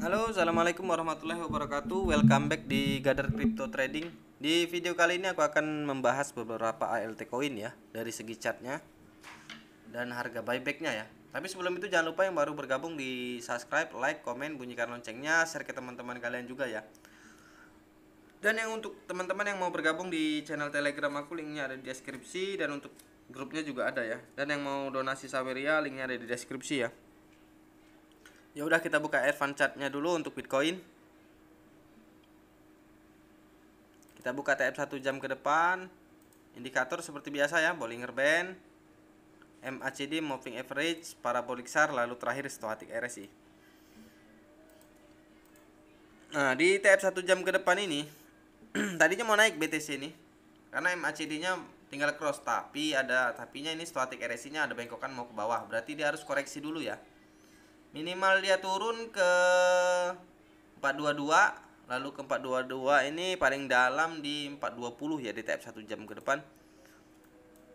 Halo, assalamualaikum warahmatullahi wabarakatuh. Welcome back di Gather Crypto Trading. Di video kali ini aku akan membahas beberapa ALT coin ya, dari segi chartnya dan harga buybacknya ya. Tapi sebelum itu jangan lupa yang baru bergabung di subscribe, like, komen, bunyikan loncengnya, share ke teman-teman kalian juga ya. Dan yang untuk teman-teman yang mau bergabung di channel Telegram aku, linknya ada di deskripsi, dan untuk grupnya juga ada ya. Dan yang mau donasi Saweria, linknya ada di deskripsi ya. Ya udah, kita buka advance chartnya dulu untuk Bitcoin. Kita buka TF 1 jam ke depan. Indikator seperti biasa ya, Bollinger Band, MACD, Moving Average, Parabolic SAR, lalu terakhir Stochastic RSI. Nah, di TF 1 jam ke depan ini tadinya mau naik BTC ini karena MACD-nya tinggal cross, tapi tapinya ini Stochastic RSI-nya ada bengkokan mau ke bawah. Berarti dia harus koreksi dulu ya. Minimal dia turun ke 422, lalu ke 422 ini paling dalam di 420 ya di TF 1 jam ke depan.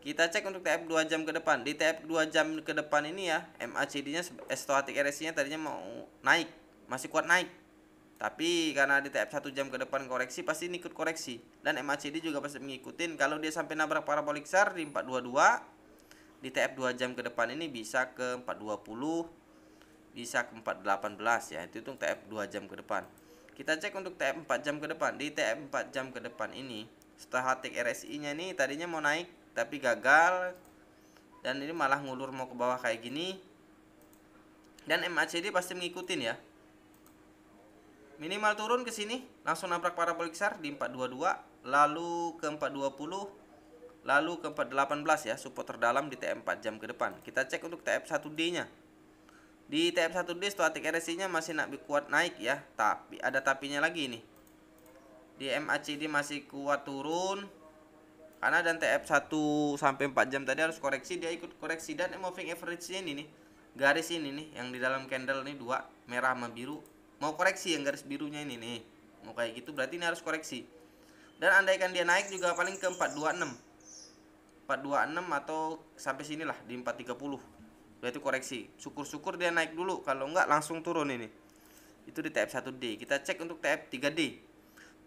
Kita cek untuk TF 2 jam ke depan. Di TF 2 jam ke depan ini ya, MACD-nya Stochastic RSI-nya tadinya mau naik, masih kuat naik. Tapi karena di TF 1 jam ke depan koreksi, pasti ini ikut koreksi. Dan MACD juga pasti mengikutin. Kalau dia sampai nabrak parabolic SAR di 422, di TF 2 jam ke depan ini bisa ke 420, bisa ke 418 ya. Itu untuk TF 2 jam ke depan. Kita cek untuk TF 4 jam ke depan. Di TF 4 jam ke depan ini, Stochastic RSI-nya nih tadinya mau naik tapi gagal, dan ini malah ngulur mau ke bawah kayak gini. Dan MACD pasti ngikutin ya. Minimal turun ke sini, langsung nabrak parabolic SAR di 422, lalu ke 420, lalu ke 418 ya, support terdalam di TF 4 jam ke depan. Kita cek untuk TF 1D-nya. Di TF 1D Stochastic RSI-nya masih kuat naik ya, tapi ada tapinya lagi nih. Di MACD masih kuat turun. Karena dan TF 1 sampai 4 jam tadi harus koreksi, dia ikut koreksi. Dan moving average-nya ini nih, garis ini nih yang di dalam candle nih, dua merah sama biru, mau koreksi yang garis birunya ini nih. Mau kayak gitu berarti ini harus koreksi. Dan andaikan dia naik juga paling ke 426 atau sampai sinilah di 430, berarti koreksi. Syukur-syukur dia naik dulu, kalau enggak langsung turun ini. Itu di TF 1D. Kita cek untuk TF 3D.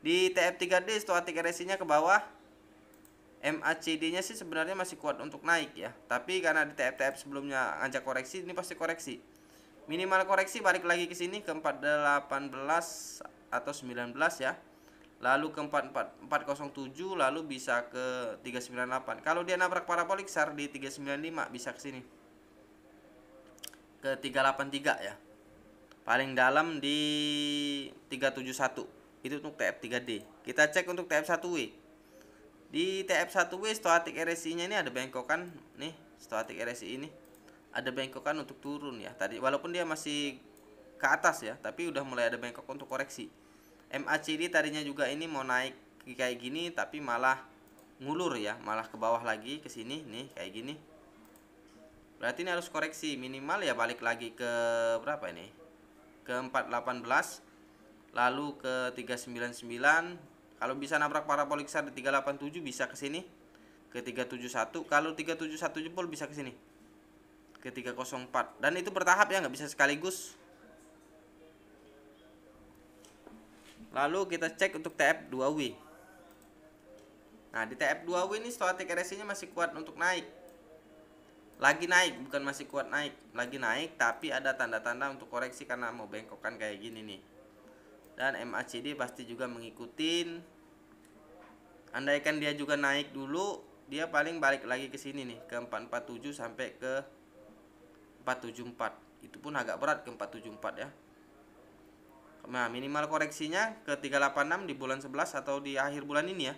Di TF 3D Stochastic RSI-nya ke bawah, MACD-nya sih sebenarnya masih kuat untuk naik ya. Tapi karena di TF-TF sebelumnya ngajak koreksi, ini pasti koreksi. Minimal koreksi balik lagi ke sini ke 418 atau 19 ya. Lalu ke 407, lalu bisa ke 398. Kalau dia nabrak parabolic SAR di 395 bisa ke sini. Ke 383 ya. Paling dalam di 371. Itu untuk TF3D. Kita cek untuk TF1W. Di TF 1W Stochastic RSI-nya ini ada bengkokan nih, Stochastic RSI ini ada bengkokan untuk turun ya. Tadi walaupun dia masih ke atas ya, tapi udah mulai ada bengkok untuk koreksi. MACD tadinya juga ini mau naik kayak gini, tapi malah ngulur ya, malah ke bawah lagi ke sini nih kayak gini. Berarti ini harus koreksi, minimal ya balik lagi ke berapa ini? Ke 418, lalu ke 399. Kalau bisa nabrak parabolic SAR di 387 bisa ke sini ke 371. Kalau 371 jebol bisa ke sini ke 304. Dan itu bertahap ya, nggak bisa sekaligus. Lalu kita cek untuk TF2W. Nah, di TF2W ini Stochastic RSI-nya masih kuat untuk naik. Lagi naik, bukan masih kuat naik, lagi naik, tapi ada tanda-tanda untuk koreksi karena mau bengkokan kayak gini nih. Dan MACD pasti juga mengikutin. Andaikan dia juga naik dulu, dia paling balik lagi ke sini nih ke 447 sampai ke 474. Itu pun agak berat ke 474 ya. Nah, minimal koreksinya ke 386 di bulan 11 atau di akhir bulan ini ya.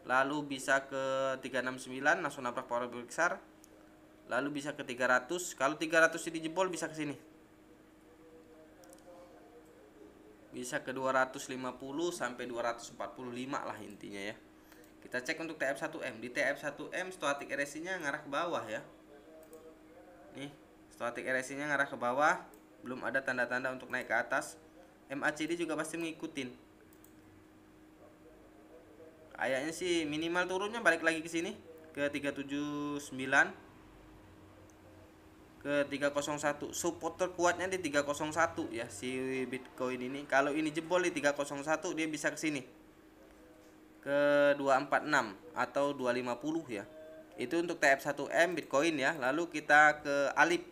Lalu bisa ke 369 langsung nabrak parabolic SAR. Lalu bisa ke 300. Kalau 300 ini jebol bisa ke sini. Bisa ke 250 sampai 245 lah intinya ya. Kita cek untuk TF1M. Di TF1M Stochastic RSI-nya ngarah ke bawah ya. Nih, Stochastic RSI-nya ngarah ke bawah, belum ada tanda-tanda untuk naik ke atas. MACD juga pasti ngikutin. Kayaknya sih minimal turunnya balik lagi ke sini ke 379. ke 301. Support terkuatnya di 301 ya si Bitcoin ini. Kalau ini jebol di 301 dia bisa ke sini ke 246 atau 250 ya. Itu untuk TF1M Bitcoin ya. Lalu kita ke Alip.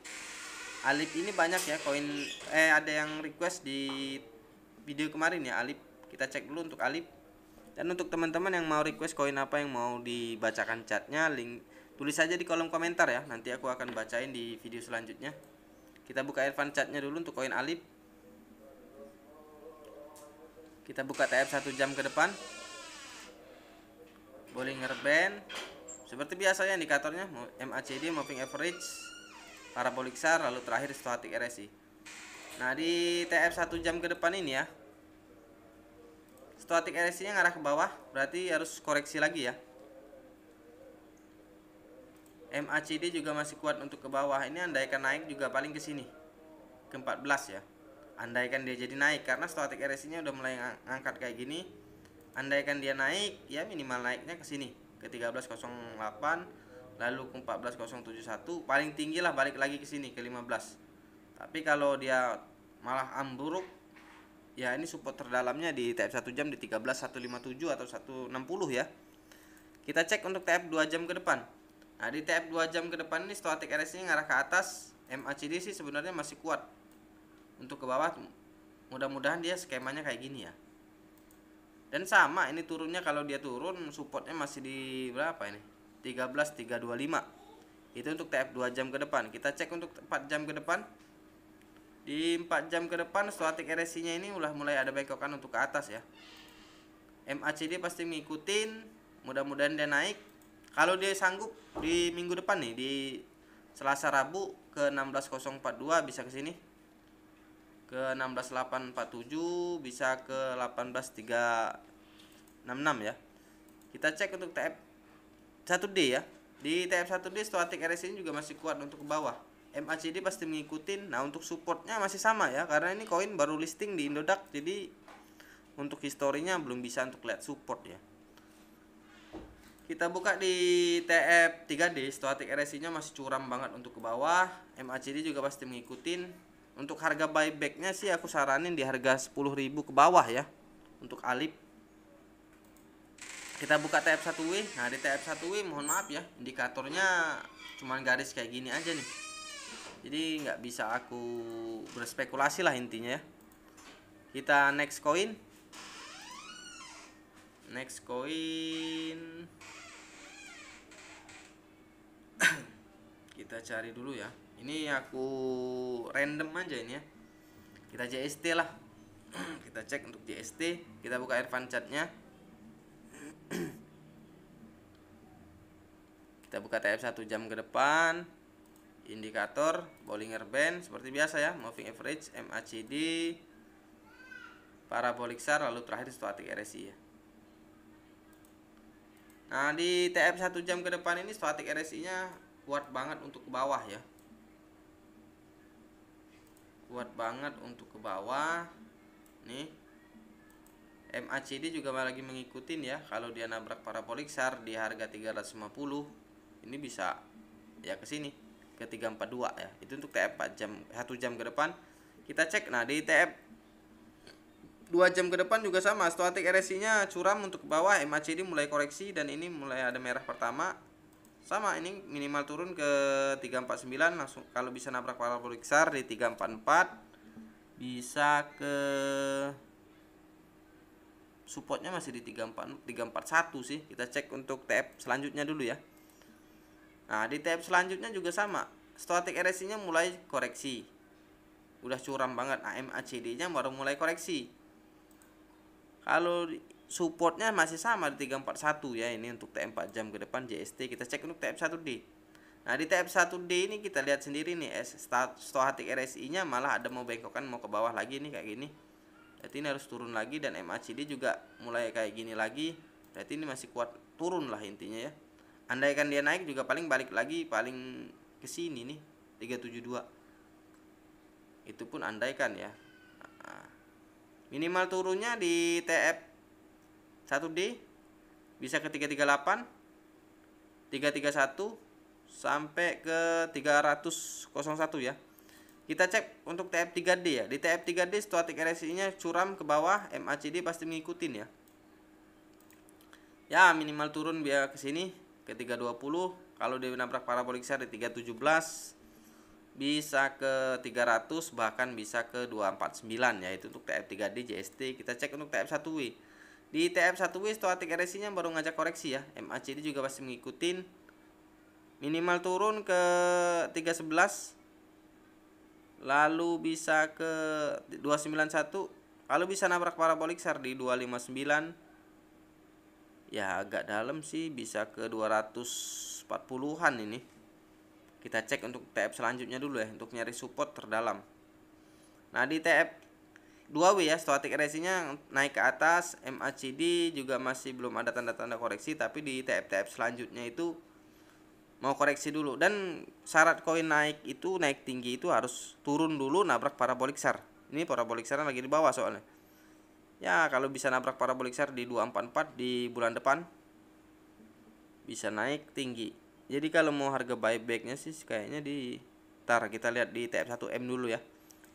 Alip ini banyak ya koin, ada yang request di video kemarin ya Alip. Kita cek dulu untuk Alip. Dan untuk teman-teman yang mau request koin apa yang mau dibacakan chatnya, link tulis saja di kolom komentar ya. Nanti aku akan bacain di video selanjutnya. Kita buka advance chatnya dulu untuk koin Alip. Kita buka TF 1 jam ke depan. Bollinger Band. Seperti biasanya indikatornya MACD, moving average, parabolic SAR, lalu terakhir stochastic RSI. Nah, di TF 1 jam ke depan ini ya, stochastic RSI nya ngarah ke bawah, berarti harus koreksi lagi ya. MACD juga masih kuat untuk ke bawah. Ini andaikan naik juga paling ke sini, ke 14 ya. Andaikan dia jadi naik, karena stochastic RSI nya udah mulai ngangkat kayak gini. Andaikan dia naik, ya minimal naiknya ke sini, ke 13.08, lalu ke 14.071, paling tinggi lah balik lagi ke sini ke 15. Tapi kalau dia malah ambruk, ya ini support terdalamnya di TF 1 jam di 13.157 atau 160 ya. Kita cek untuk TF 2 jam ke depan. Nah, di TF 2 jam ke depan ini stochastic RSI ngarah ke atas. MACD sih sebenarnya masih kuat untuk ke bawah. Mudah-mudahan dia skemanya kayak gini ya. Dan sama ini turunnya, kalau dia turun supportnya masih di berapa ini? 13.325. Itu untuk TF 2 jam ke depan. Kita cek untuk 4 jam ke depan. Di 4 jam ke depan stochastic RSI-nya ini udah mulai ada bekokan untuk ke atas ya. MACD pasti ngikutin, mudah-mudahan dia naik. Kalau dia sanggup di minggu depan nih, di Selasa Rabu ke 16.042 bisa ke sini. Ke 16.847 bisa ke 18.366 ya. Kita cek untuk TF 1D ya. Di TF 1D stochastic RSI juga masih kuat untuk ke bawah. MACD pasti mengikutin. Nah, untuk supportnya masih sama ya, karena ini koin baru listing di Indodax, jadi untuk historinya belum bisa untuk lihat support ya. Kita buka di TF 3D, stochastic RSI nya masih curam banget untuk ke bawah. MACD juga pasti mengikutin. Untuk harga buybacknya sih aku saranin di harga 10.000 ke bawah ya untuk Alip. Kita buka TF 1W. Nah, di TF 1W mohon maaf ya, indikatornya cuman garis kayak gini aja nih, jadi nggak bisa aku berspekulasi lah intinya ya. Kita next coin. Kita cari dulu ya, ini aku random aja ini ya. Kita JST lah. Kita cek untuk JST. Kita buka advance chartnya. Kita buka TF 1 jam ke depan. Indikator Bollinger Band seperti biasa ya, moving average, MACD, parabolic SAR, lalu terakhir stochastic RSI ya. Nah, di TF 1 jam ke depan ini stochastic RSI nya kuat banget untuk ke bawah ya. Kuat banget untuk ke bawah. Nih. MACD juga lagi ngikutin ya. Kalau dia nabrak parabolic SAR di harga 350, ini bisa ya ke sini ke 342 ya. Itu untuk TF 4 jam 1 jam ke depan. Kita cek. Nah, di TF 2 jam ke depan juga sama, stochastic RSI-nya curam untuk ke bawah, MACD mulai koreksi dan ini mulai ada merah pertama. Sama, ini minimal turun ke 349 langsung, kalau bisa nabrak parabolic SAR di 344, bisa ke supportnya masih di 341 sih. Kita cek untuk TF selanjutnya dulu ya. Nah, di TF selanjutnya juga sama, stochastic RSI-nya mulai koreksi, udah curam banget. Nah, MACD-nya baru mulai koreksi. Kalau supportnya masih sama di 341 ya. Ini untuk TF 4 jam ke depan JST. Kita cek untuk TF 1D. Nah, di TF 1D ini kita lihat sendiri nih, stochastic RSI-nya malah ada mau bengkokan, mau ke bawah lagi nih kayak gini. Berarti ini harus turun lagi, dan MACD juga mulai kayak gini lagi. Berarti ini masih kuat turun lah intinya ya. Andaikan dia naik juga paling balik lagi paling ke sini nih 372. Itu pun andaikan ya. Nah, minimal turunnya di TF 1D bisa ke 338, 331, sampai ke 301 ya. Kita cek untuk TF3D ya. Di TF3D stochastic RSI-nya curam ke bawah, MACD pasti ngikutin ya. Ya, minimal turun biar ke sini ke 320. Kalau dia nabrak parabolik besar di 317, bisa ke 300, bahkan bisa ke 249 ya. Itu untuk TF3D JST. Kita cek untuk TF1W. Di TF1W stochastic RSI-nya baru ngajak koreksi ya. MACD juga pasti ngikutin. Minimal turun ke 311, lalu bisa ke 291. Kalau bisa nabrak parabolik besar di 259, ya agak dalam sih, bisa ke 240-an ini. Kita cek untuk TF selanjutnya dulu ya, untuk nyari support terdalam. Nah, di TF 2W ya, stochastic RSI-nya naik ke atas, MACD juga masih belum ada tanda-tanda koreksi, tapi di TF selanjutnya itu mau koreksi dulu. Dan syarat koin naik tinggi itu harus turun dulu nabrak parabolik besar. Ini parabolik besar lagi di bawah soalnya. Ya, kalau bisa nabrak parabolik besar di 244 di bulan depan, bisa naik tinggi. Jadi kalau mau harga buybacknya sih kayaknya kita lihat di TF1M dulu ya.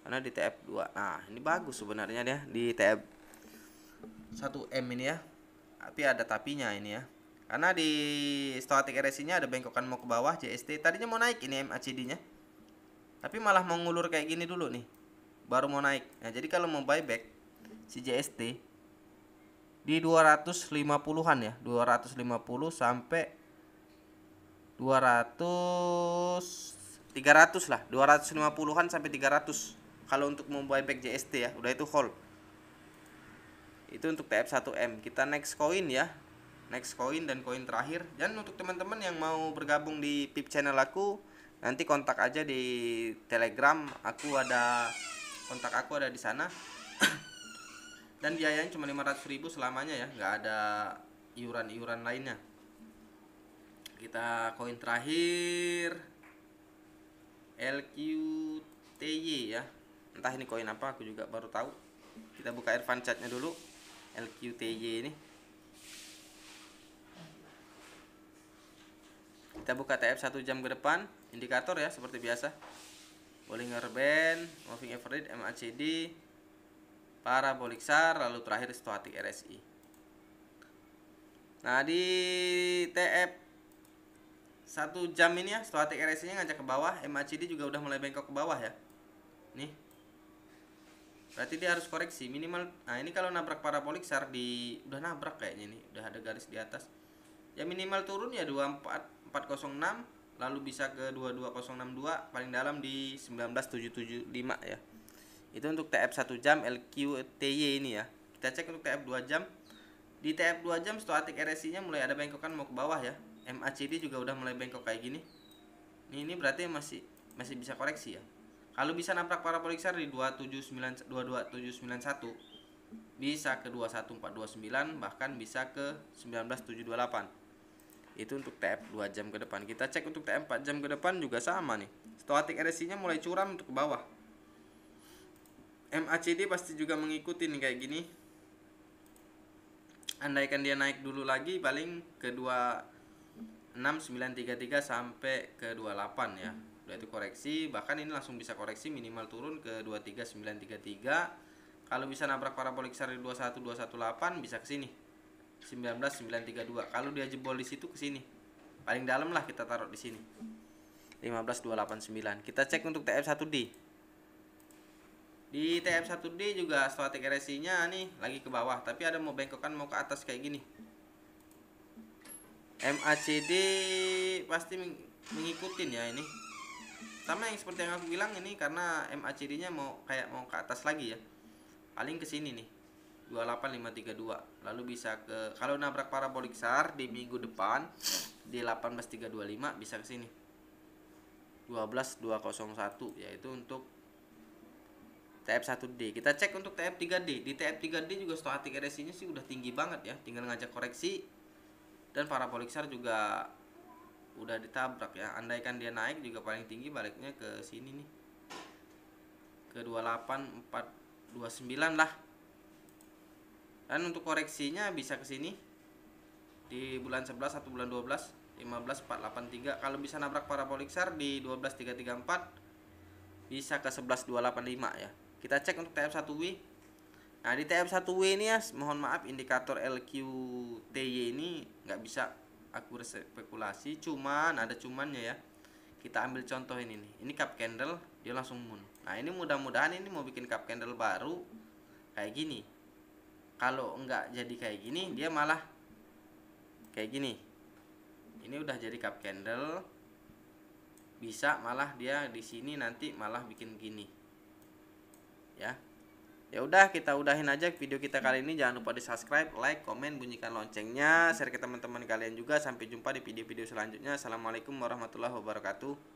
Karena di TF2, nah ini bagus sebenarnya dia di TF1M ini ya. Tapi ada tapinya ini ya. Karena di stochastic RSI-nya ada bengkokan mau ke bawah JST. Tadinya mau naik ini MACD-nya. Tapi malah mau ngulur kayak gini dulu nih. Baru mau naik. Nah, jadi kalau mau buyback si JST di 250-an ya. 250 sampai 300 lah. 250-an sampai 300. Kalau untuk mau buyback JST ya, udah itu hold. Itu untuk TF1M. Kita next coin ya. Next coin dan koin terakhir. Dan untuk teman-teman yang mau bergabung di PIP channel aku, nanti kontak aja di Telegram. Kontak aku ada di sana. Dan biayanya cuma 500.000 selamanya ya, nggak ada iuran-iuran lainnya. Kita koin terakhir LQTY ya. Entah ini koin apa, aku juga baru tahu. Kita buka Irfan chatnya dulu. LQTY ini. Kita buka TF 1 jam ke depan, indikator ya seperti biasa. Bollinger Band, Moving Average, MACD, parabolik besar, lalu terakhir stochastic RSI. Nah, di TF 1 jam ini ya, stochastic RSI-nya ngajak ke bawah, MACD juga udah mulai bengkok ke bawah ya. Nih. Berarti dia harus koreksi minimal. Nah, ini kalau nabrak parabolik besar udah nabrak kayaknya nih, udah ada garis di atas. Ya minimal turun ya 24406, lalu bisa ke 22062, paling dalam di 19775 ya. Itu untuk TF 1 jam LQTY ini ya. Kita cek untuk TF 2 jam. Di TF 2 jam stochastic RSI-nya mulai ada bengkokan mau ke bawah ya. MACD juga udah mulai bengkok kayak gini. Ini berarti masih bisa koreksi ya. Kalau bisa nabrak parabolik besar di 22791, bisa ke 21429, bahkan bisa ke 19728. Itu untuk TF 2 jam ke depan. Kita cek untuk TF 4 jam ke depan juga sama nih. Stochastic RSI-nya mulai curam untuk ke bawah. MACD pasti juga mengikuti nih kayak gini. Andaikan dia naik dulu lagi paling ke 26933 sampai ke 28 ya. Udah itu koreksi, bahkan ini langsung bisa koreksi minimal turun ke 23933. Kalau bisa nabrak parabolik besar di 21218 bisa ke sini. 19932. Kalau dia jebol di situ ke sini. Paling dalam lah kita taruh di sini. 15289. Kita cek untuk TF1D. Di TF1D juga stochastic RSI-nya nih lagi ke bawah, tapi ada mau bengkokan mau ke atas kayak gini. MACD pasti mengikutin ya ini. Sama yang seperti yang aku bilang ini, karena MACD-nya mau ke atas lagi ya. Paling ke sini nih. 28532. Lalu bisa ke, kalau nabrak parabolik besar di minggu depan di 18325 bisa ke sini. 12201 yaitu untuk TF1D. Kita cek untuk TF3D. Di TF3D juga stochastic RSI-nya sih udah tinggi banget ya, tinggal ngajak koreksi. Dan parabolik besar juga udah ditabrak ya. Andaikan dia naik juga paling tinggi baliknya ke sini nih, ke 28429 lah. Dan untuk koreksinya bisa ke sini di bulan 11 atau bulan 12. 15483. Kalau bisa nabrak parabolik SAR di 12334 bisa ke 11285 ya. Kita cek untuk TF1W. Nah, di TF1W ini ya, mohon maaf indikator LQTY ini nggak bisa aku spekulasi, cuman ada cumannya ya. Kita ambil contoh ini nih. Ini cup candle, dia langsung moon. Nah, ini mudah-mudahan ini mau bikin cup candle baru kayak gini. Kalau nggak jadi kayak gini, dia malah kayak gini. Ini udah jadi cup candle, bisa malah dia di sini nanti malah bikin gini. Ya udah, kita udahin aja video kita kali ini. Jangan lupa di subscribe, like, komen, bunyikan loncengnya, share ke teman-teman kalian juga. Sampai jumpa di video-video selanjutnya. Assalamualaikum warahmatullahi wabarakatuh.